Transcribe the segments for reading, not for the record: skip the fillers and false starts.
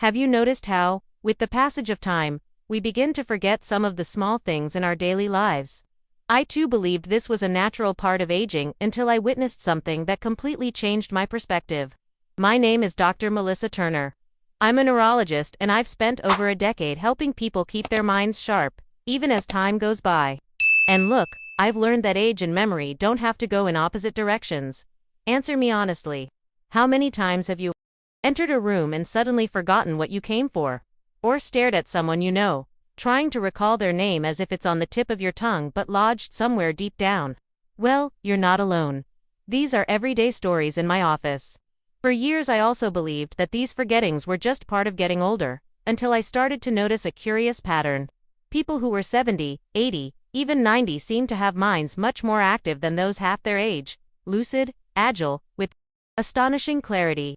Have you noticed how, with the passage of time, we begin to forget some of the small things in our daily lives? I too believed this was a natural part of aging until I witnessed something that completely changed my perspective. My name is Dr. Melissa Turner. I'm a neurologist and I've spent over a decade helping people keep their minds sharp, even as time goes by. And look, I've learned that age and memory don't have to go in opposite directions. Answer me honestly. How many times have you entered a room and suddenly forgotten what you came for? Or stared at someone you know, trying to recall their name as if it's on the tip of your tongue but lodged somewhere deep down? Well, you're not alone. These are everyday stories in my office. For years I also believed that these forgettings were just part of getting older, until I started to notice a curious pattern. People who were 70, 80, even 90 seemed to have minds much more active than those half their age, lucid, agile, with astonishing clarity.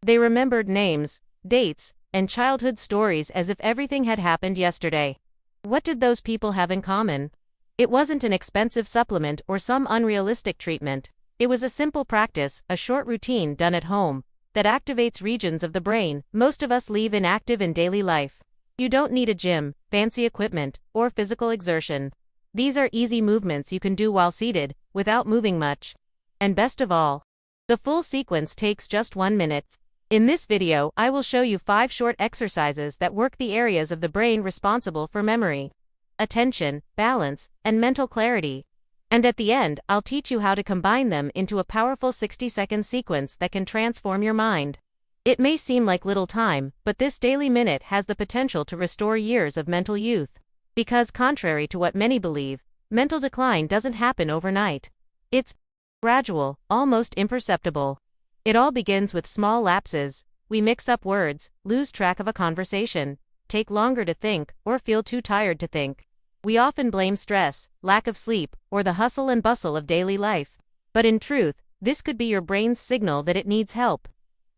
They remembered names, dates, and childhood stories as if everything had happened yesterday. What did those people have in common? It wasn't an expensive supplement or some unrealistic treatment. It was a simple practice, a short routine done at home, that activates regions of the brain most of us leave inactive in daily life. You don't need a gym, fancy equipment, or physical exertion. These are easy movements you can do while seated, without moving much. And best of all, the full sequence takes just 1 minute. In this video, I will show you 5 short exercises that work the areas of the brain responsible for memory, attention, balance, and mental clarity. And at the end, I'll teach you how to combine them into a powerful 60-second sequence that can transform your mind. It may seem like little time, but this daily minute has the potential to restore years of mental youth. Because contrary to what many believe, mental decline doesn't happen overnight. It's gradual, almost imperceptible. It all begins with small lapses. We mix up words, lose track of a conversation, take longer to think, or feel too tired to think. We often blame stress, lack of sleep, or the hustle and bustle of daily life. But in truth, this could be your brain's signal that it needs help.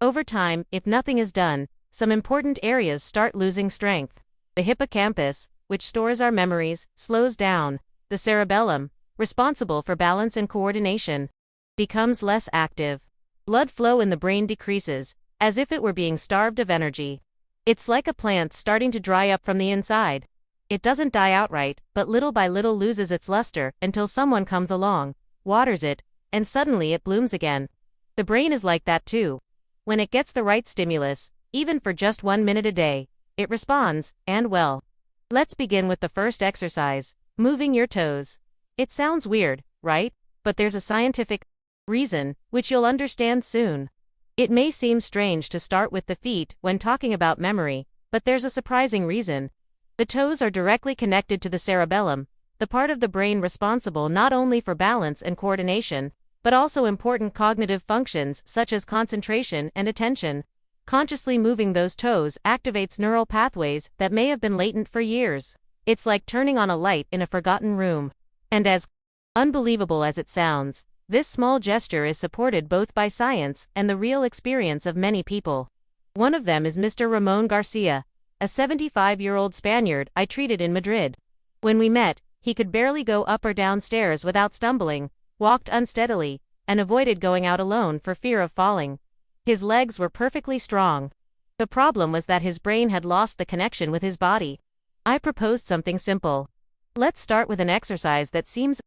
Over time, if nothing is done, some important areas start losing strength. The hippocampus, which stores our memories, slows down. The cerebellum, responsible for balance and coordination, becomes less active. Blood flow in the brain decreases, as if it were being starved of energy. It's like a plant starting to dry up from the inside. It doesn't die outright, but little by little loses its luster until someone comes along, waters it, and suddenly it blooms again. The brain is like that too. When it gets the right stimulus, even for just 1 minute a day, it responds, and well. Let's begin with the first exercise, moving your toes. It sounds weird, right? But there's a scientific reason, which you'll understand soon. It may seem strange to start with the feet when talking about memory, but there's a surprising reason. The toes are directly connected to the cerebellum, the part of the brain responsible not only for balance and coordination, but also important cognitive functions such as concentration and attention. Consciously moving those toes activates neural pathways that may have been latent for years. It's like turning on a light in a forgotten room. And as unbelievable as it sounds, this small gesture is supported both by science and the real experience of many people. One of them is Mr. Ramon Garcia, a 75-year-old Spaniard I treated in Madrid. When we met, he could barely go up or down stairs without stumbling, walked unsteadily, and avoided going out alone for fear of falling. His legs were perfectly strong. The problem was that his brain had lost the connection with his body. I proposed something simple. Let's start with an exercise that seems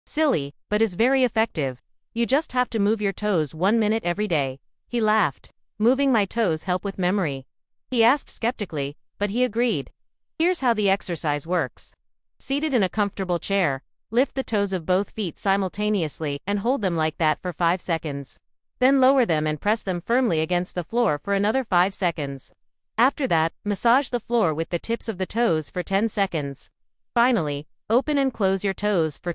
silly, but is very effective. You just have to move your toes 1 minute every day. He laughed. Moving my toes help with memory? He asked skeptically, but he agreed. Here's how the exercise works. Seated in a comfortable chair, lift the toes of both feet simultaneously and hold them like that for 5 seconds. Then lower them and press them firmly against the floor for another 5 seconds. After that, massage the floor with the tips of the toes for 10 seconds. Finally, open and close your toes for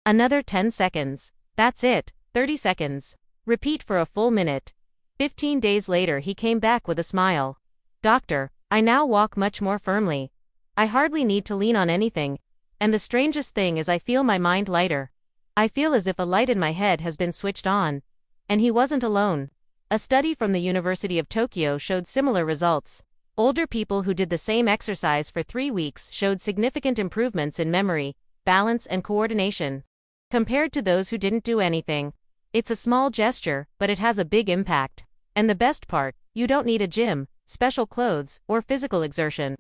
another 10 seconds. That's it, 30 seconds. Repeat for a full minute. 15 days later he came back with a smile. Doctor, I now walk much more firmly. I hardly need to lean on anything. And the strangest thing is I feel my mind lighter. I feel as if a light in my head has been switched on. And he wasn't alone. A study from the University of Tokyo showed similar results. Older people who did the same exercise for 3 weeks showed significant improvements in memory, balance, and coordination, compared to those who didn't do anything. It's a small gesture, but it has a big impact. And the best part, you don't need a gym, special clothes, or physical exertion.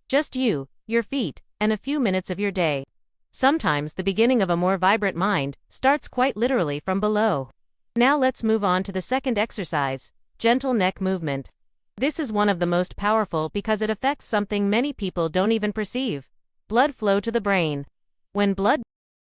Just you, your feet, and a few minutes of your day. Sometimes the beginning of a more vibrant mind starts quite literally from below. Now let's move on to the second exercise, gentle neck movement. This is one of the most powerful because it affects something many people don't even perceive: blood flow to the brain. When blood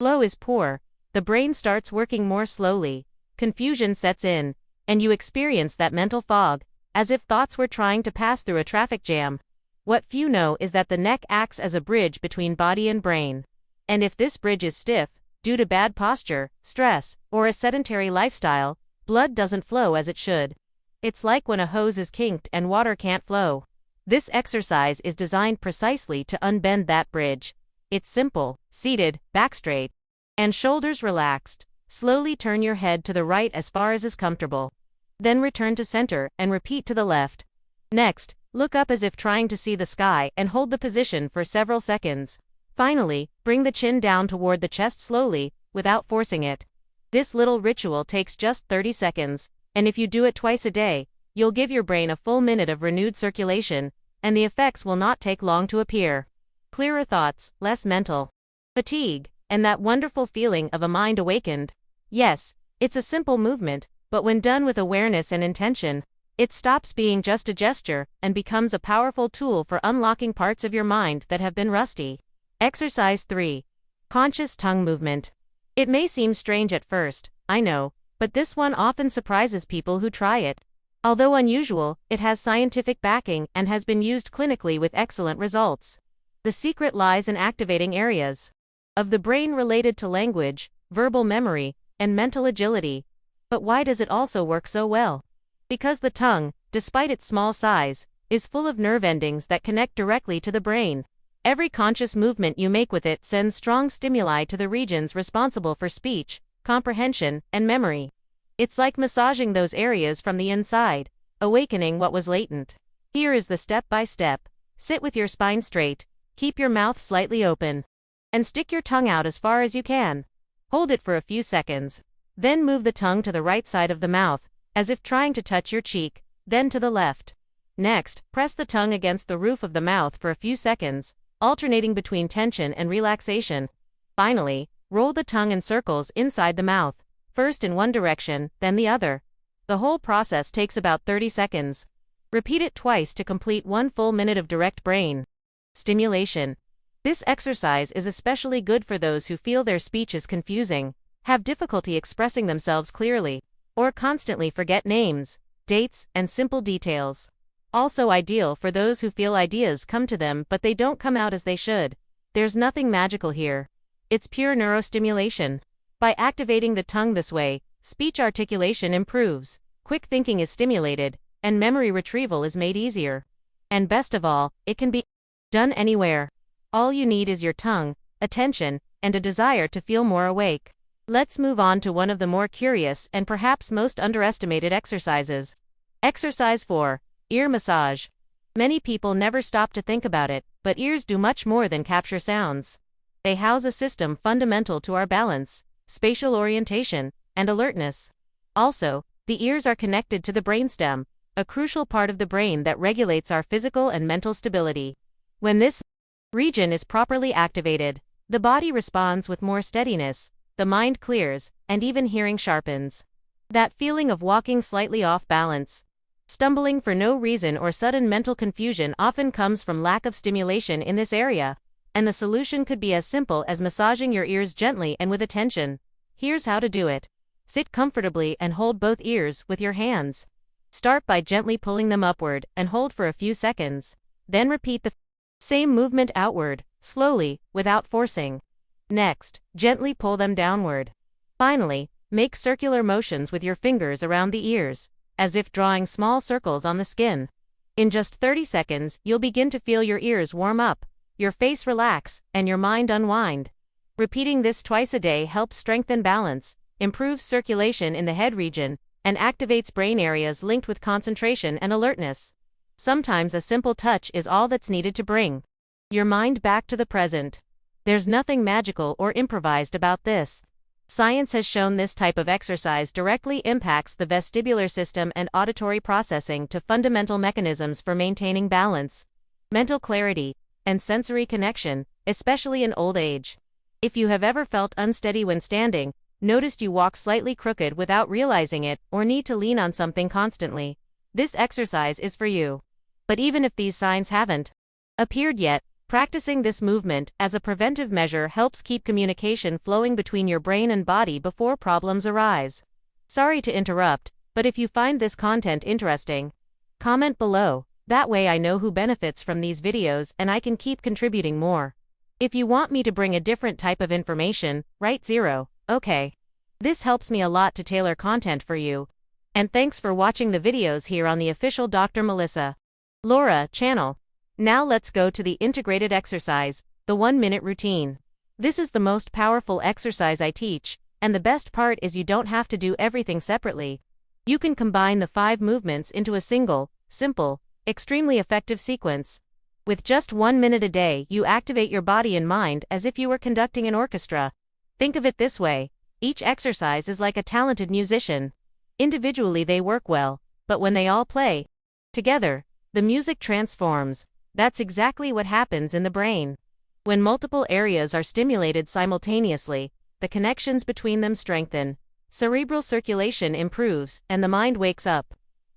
flow is poor, the brain starts working more slowly, confusion sets in, and you experience that mental fog, as if thoughts were trying to pass through a traffic jam. What few know is that the neck acts as a bridge between body and brain. And if this bridge is stiff, due to bad posture, stress, or a sedentary lifestyle, blood doesn't flow as it should. It's like when a hose is kinked and water can't flow. This exercise is designed precisely to unbend that bridge. It's simple: seated, back straight, and shoulders relaxed. Slowly turn your head to the right as far as is comfortable. Then return to center and repeat to the left. Next, look up as if trying to see the sky and hold the position for several seconds. Finally, bring the chin down toward the chest slowly, without forcing it. This little ritual takes just 30 seconds, and if you do it twice a day, you'll give your brain a full minute of renewed circulation, and the effects will not take long to appear. Clearer thoughts, less mental fatigue, and that wonderful feeling of a mind awakened. Yes, it's a simple movement, but when done with awareness and intention, it stops being just a gesture and becomes a powerful tool for unlocking parts of your mind that have been rusty. Exercise 3. Conscious tongue movement. It may seem strange at first, I know, but this one often surprises people who try it. Although unusual, it has scientific backing and has been used clinically with excellent results. The secret lies in activating areas of the brain related to language, verbal memory, and mental agility. But why does it also work so well? Because the tongue, despite its small size, is full of nerve endings that connect directly to the brain. Every conscious movement you make with it sends strong stimuli to the regions responsible for speech, comprehension, and memory. It's like massaging those areas from the inside, awakening what was latent. Here is the step-by-step. Sit with your spine straight, keep your mouth slightly open, and stick your tongue out as far as you can. Hold it for a few seconds. Then move the tongue to the right side of the mouth, as if trying to touch your cheek, then to the left. Next, press the tongue against the roof of the mouth for a few seconds, alternating between tension and relaxation. Finally, roll the tongue in circles inside the mouth, first in one direction, then the other. The whole process takes about 30 seconds. Repeat it twice to complete 1 full minute of direct brain stimulation. This exercise is especially good for those who feel their speech is confusing, have difficulty expressing themselves clearly, or constantly forget names, dates, and simple details. Also ideal for those who feel ideas come to them but they don't come out as they should. There's nothing magical here. It's pure neurostimulation. By activating the tongue this way, speech articulation improves, quick thinking is stimulated, and memory retrieval is made easier. And best of all, it can be done anywhere. All you need is your tongue, attention, and a desire to feel more awake. Let's move on to one of the more curious and perhaps most underestimated exercises. Exercise 4. Ear massage. Many people never stop to think about it, but ears do much more than capture sounds. They house a system fundamental to our balance, spatial orientation, and alertness. Also, the ears are connected to the brainstem, a crucial part of the brain that regulates our physical and mental stability. When this region is properly activated, the body responds with more steadiness, the mind clears, and even hearing sharpens. That feeling of walking slightly off balance, stumbling for no reason, or sudden mental confusion often comes from lack of stimulation in this area, and the solution could be as simple as massaging your ears gently and with attention. Here's how to do it. Sit comfortably and hold both ears with your hands. Start by gently pulling them upward and hold for a few seconds. Then repeat the same movement outward, slowly, without forcing. Next, gently pull them downward. Finally, make circular motions with your fingers around the ears, as if drawing small circles on the skin. In just 30 seconds, you'll begin to feel your ears warm up, your face relax, and your mind unwind. Repeating this twice a day helps strengthen balance, improves circulation in the head region, and activates brain areas linked with concentration and alertness. Sometimes a simple touch is all that's needed to bring your mind back to the present. There's nothing magical or improvised about this. Science has shown this type of exercise directly impacts the vestibular system and auditory processing to fundamental mechanisms for maintaining balance, mental clarity, and sensory connection, especially in old age. If you have ever felt unsteady when standing, noticed you walk slightly crooked without realizing it, or need to lean on something constantly, this exercise is for you. But even if these signs haven't appeared yet, practicing this movement as a preventive measure helps keep communication flowing between your brain and body before problems arise. Sorry to interrupt, but if you find this content interesting, comment below. That way I know who benefits from these videos and I can keep contributing more. If you want me to bring a different type of information, write 0, okay. This helps me a lot to tailor content for you. And thanks for watching the videos here on the official Dr. Melissa Laura channel. Now let's go to the integrated exercise, the 1-minute routine. This is the most powerful exercise I teach, and the best part is you don't have to do everything separately. You can combine the 5 movements into a single, simple, extremely effective sequence. With just 1 minute a day, you activate your body and mind as if you were conducting an orchestra. Think of it this way: each exercise is like a talented musician. Individually they work well, but when they all play together, the music transforms. That's exactly what happens in the brain. When multiple areas are stimulated simultaneously, the connections between them strengthen, cerebral circulation improves, and the mind wakes up.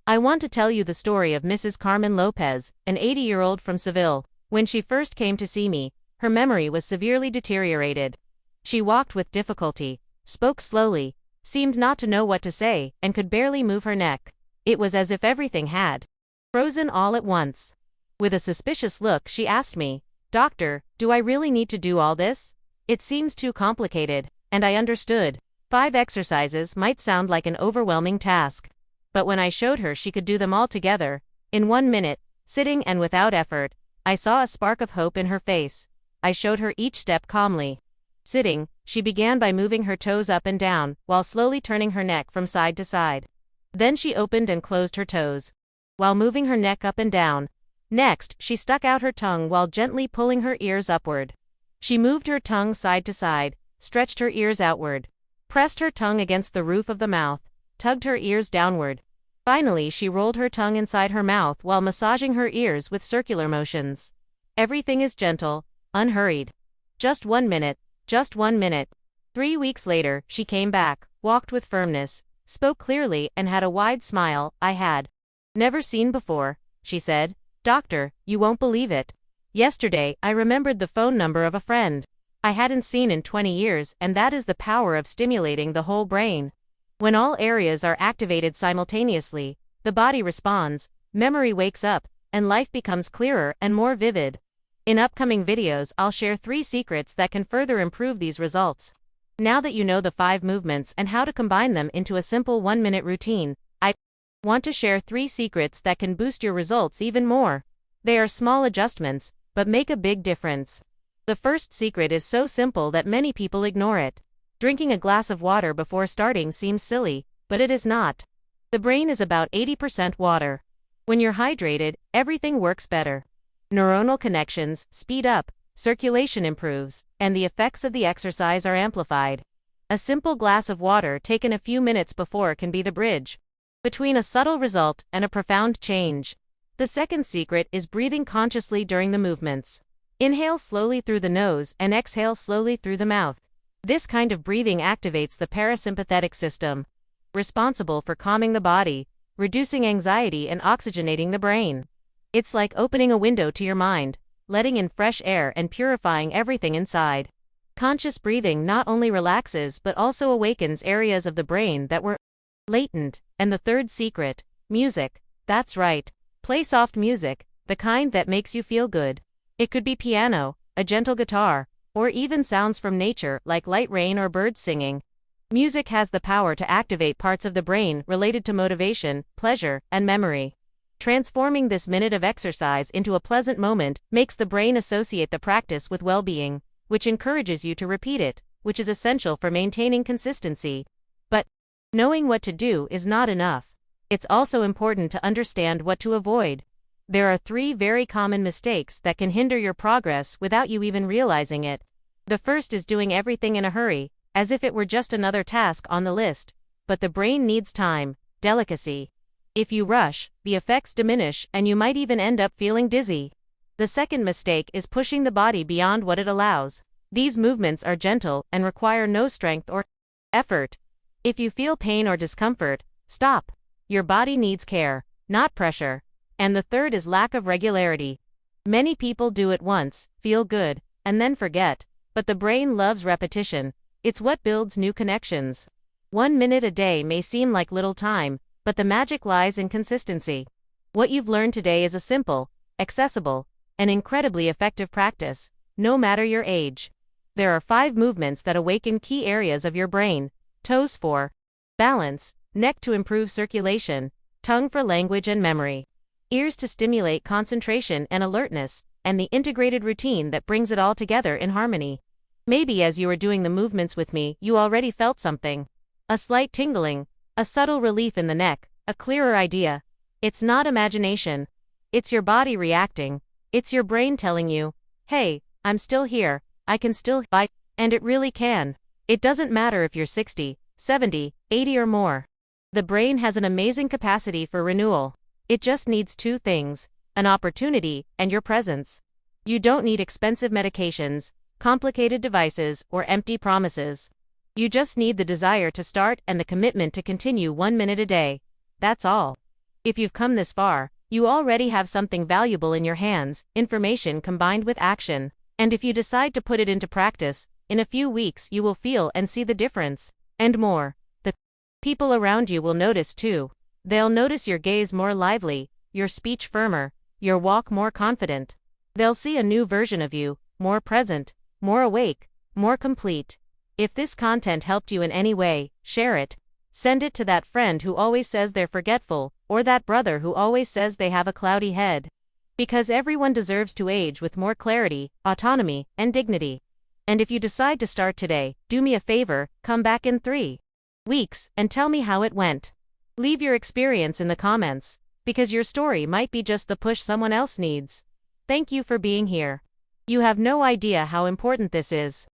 I want to tell you the story of Mrs. Carmen Lopez, an 80-year-old from Seville. When she first came to see me, her memory was severely deteriorated. She walked with difficulty, spoke slowly, seemed not to know what to say, and could barely move her neck. It was as if everything had frozen all at once. With a suspicious look, she asked me, "Doctor, do I really need to do all this? It seems too complicated." And I understood. 5 exercises might sound like an overwhelming task. But when I showed her she could do them all together, in 1 minute, sitting and without effort, I saw a spark of hope in her face. I showed her each step calmly. Sitting, she began by moving her toes up and down, while slowly turning her neck from side to side. Then she opened and closed her toes, while moving her neck up and down. Next, she stuck out her tongue while gently pulling her ears upward. She moved her tongue side to side, stretched her ears outward, pressed her tongue against the roof of the mouth, tugged her ears downward. Finally, she rolled her tongue inside her mouth while massaging her ears with circular motions. Everything is gentle, unhurried. Just 1 minute, just 1 minute. 3 weeks later, she came back, walked with firmness, spoke clearly, and had a wide smile I had never seen before. She said, "Doctor, you won't believe it. Yesterday, I remembered the phone number of a friend I hadn't seen in 20 years, and that is the power of stimulating the whole brain. When all areas are activated simultaneously, the body responds, memory wakes up, and life becomes clearer and more vivid." In upcoming videos, I'll share 3 secrets that can further improve these results. Now that you know the 5 movements and how to combine them into a simple 1-minute routine, I want to share 3 secrets that can boost your results even more. They are small adjustments, but make a big difference. The first secret is so simple that many people ignore it. Drinking a glass of water before starting seems silly, but it is not. The brain is about 80% water. When you're hydrated, everything works better. Neuronal connections speed up, circulation improves, and the effects of the exercise are amplified. A simple glass of water taken a few minutes before can be the bridge between a subtle result and a profound change. The second secret is breathing consciously during the movements. Inhale slowly through the nose and exhale slowly through the mouth. This kind of breathing activates the parasympathetic system, responsible for calming the body, reducing anxiety, and oxygenating the brain. It's like opening a window to your mind, letting in fresh air and purifying everything inside. Conscious breathing not only relaxes but also awakens areas of the brain that were latent. And the third secret, music. That's right. Play soft music, the kind that makes you feel good. It could be piano, a gentle guitar, or even sounds from nature like light rain or birds singing. Music has the power to activate parts of the brain related to motivation, pleasure, and memory. Transforming this minute of exercise into a pleasant moment makes the brain associate the practice with well-being, which encourages you to repeat it, which is essential for maintaining consistency. But knowing what to do is not enough. It's also important to understand what to avoid. There are 3 very common mistakes that can hinder your progress without you even realizing it. The first is doing everything in a hurry. as if it were just another task on the list. But the brain needs time, delicacy. If you rush, the effects diminish and you might even end up feeling dizzy. The second mistake is pushing the body beyond what it allows. These movements are gentle and require no strength or effort. If you feel pain or discomfort, stop. Your body needs care, not pressure. And the third is lack of regularity. Many people do it once, feel good, and then forget. But the brain loves repetition. It's what builds new connections. 1 minute a day may seem like little time, but the magic lies in consistency. What you've learned today is a simple, accessible, and incredibly effective practice, no matter your age. There are 5 movements that awaken key areas of your brain: toes for balance, neck to improve circulation, tongue for language and memory, ears to stimulate concentration and alertness, and the integrated routine that brings it all together in harmony. Maybe as you were doing the movements with me, you already felt something. A slight tingling, a subtle relief in the neck, a clearer idea. It's not imagination. It's your body reacting. It's your brain telling you, hey, I'm still here, I can still fight, and it really can. It doesn't matter if you're 60, 70, 80 or more. The brain has an amazing capacity for renewal. It just needs 2 things, an opportunity and your presence. You don't need expensive medications, complicated devices, or empty promises. You just need the desire to start and the commitment to continue 1 minute a day. That's all. If you've come this far, you already have something valuable in your hands, information combined with action. And if you decide to put it into practice, in a few weeks you will feel and see the difference. And more. The people around you will notice too. They'll notice your gaze more lively, your speech firmer, your walk more confident. They'll see a new version of you, more present, more awake, more complete. If this content helped you in any way, share it. Send it to that friend who always says they're forgetful, or that brother who always says they have a cloudy head. Because everyone deserves to age with more clarity, autonomy, and dignity. And if you decide to start today, do me a favor, come back in 3 weeks and tell me how it went. Leave your experience in the comments, because your story might be just the push someone else needs. Thank you for being here. You have no idea how important this is.